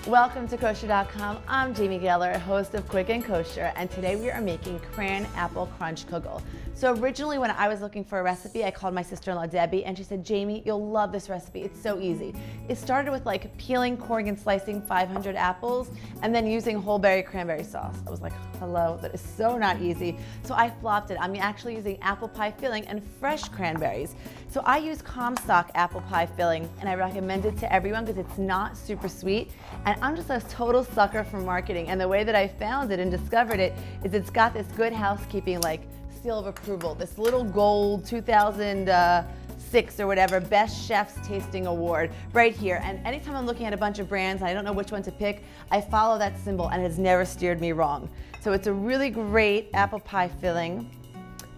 Welcome to Kosher.com. I'm Jamie Geller, host of Quick and Kosher, and today we are making Cran-Apple Crunch Kugel. So originally when I was looking for a recipe, I called my sister-in-law Debbie, and she said, Jamie, you'll love this recipe. It's so easy. It started with like peeling, coring, and slicing 500 apples, and then using whole berry cranberry sauce. I was like, hello, that is so not easy. So I flopped it. I'm actually using apple pie filling and fresh cranberries. So I use Comstock apple pie filling, and I recommend it to everyone because it's not super sweet. And I'm just a total sucker for marketing. And the way that I found it and discovered it is it's got this Good Housekeeping like seal of approval, this little gold 2006 or whatever Best Chef's Tasting Award right here. And anytime I'm looking at a bunch of brands, I don't know which one to pick, I follow that symbol and it has never steered me wrong. So it's a really great apple pie filling.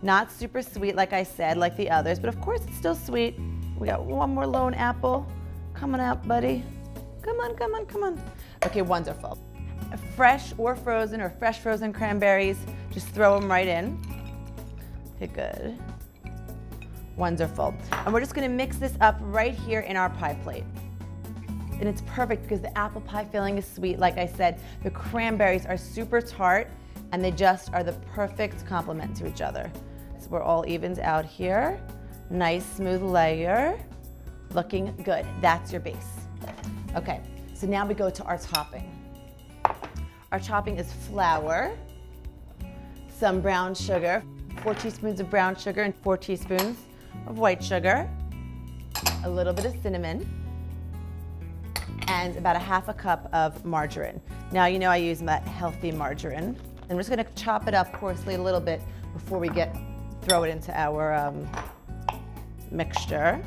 Not super sweet, like I said, like the others, but of course it's still sweet. We got one more lone apple coming out, buddy. Come on, come on, come on. Okay, wonderful. Fresh or fresh frozen cranberries, just throw them right in. Okay, good. Wonderful. And we're just gonna mix this up right here in our pie plate. And it's perfect because the apple pie filling is sweet, like I said. The cranberries are super tart, and they just are the perfect complement to each other. So we're all evens out here. Nice smooth layer. Looking good. That's your base. Okay, so now we go to our topping. Our topping is flour, some brown sugar, 4 teaspoons of brown sugar and 4 teaspoons of white sugar, a little bit of cinnamon, and about a ½ cup of margarine. Now you know I use my healthy margarine. And we're just gonna chop it up coarsely a little bit before we throw it into our mixture.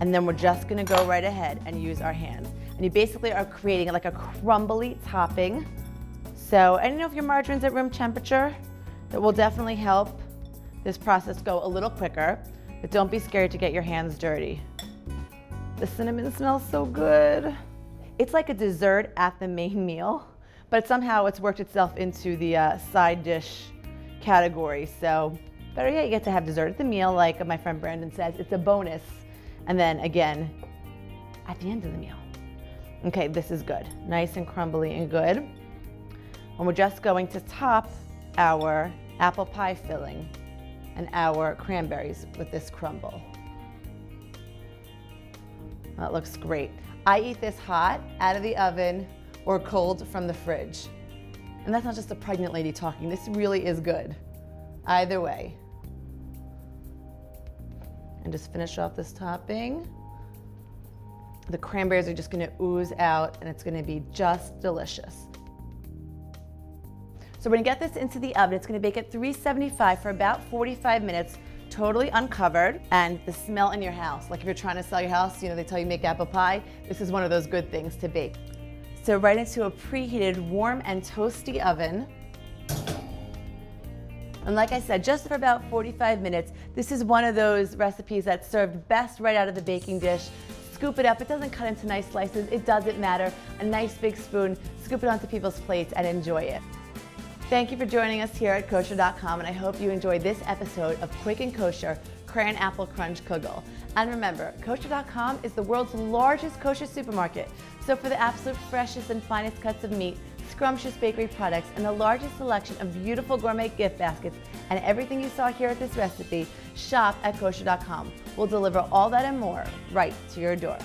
And then we're just gonna go right ahead and use our hands. And you basically are creating like a crumbly topping. So I don't know if your margarine's at room temperature. That will definitely help this process go a little quicker, but don't be scared to get your hands dirty. The cinnamon smells so good. It's like a dessert at the main meal, but somehow it's worked itself into the side dish category. So better yet, you get to have dessert at the meal, like my friend Brandon says, it's a bonus. And then again, at the end of the meal. Okay, this is good. Nice and crumbly and good. And we're just going to top our apple pie filling and our cranberries with this crumble. That looks great. I eat this hot, out of the oven, or cold from the fridge. And that's not just a pregnant lady talking. This really is good. Either way. And just finish off this topping. The cranberries are just gonna ooze out and it's gonna be just delicious. So we're gonna get this into the oven. It's gonna bake at 375 for about 45 minutes, totally uncovered. And the smell in your house, like if you're trying to sell your house, you know, they tell you make apple pie, this is one of those good things to bake. So right into a preheated, warm and toasty oven. And like I said, just for about 45 minutes, this is one of those recipes that's served best right out of the baking dish. Scoop it up, it doesn't cut into nice slices, it doesn't matter. A nice big spoon, scoop it onto people's plates and enjoy it. Thank you for joining us here at Kosher.com, and I hope you enjoyed this episode of Quick and Kosher Cran-Apple Crunch Kugel. And remember, Kosher.com is the world's largest kosher supermarket. So for the absolute freshest and finest cuts of meat, scrumptious bakery products, and the largest selection of beautiful gourmet gift baskets, and everything you saw here at this recipe, shop at Kosher.com. We'll deliver all that and more right to your door.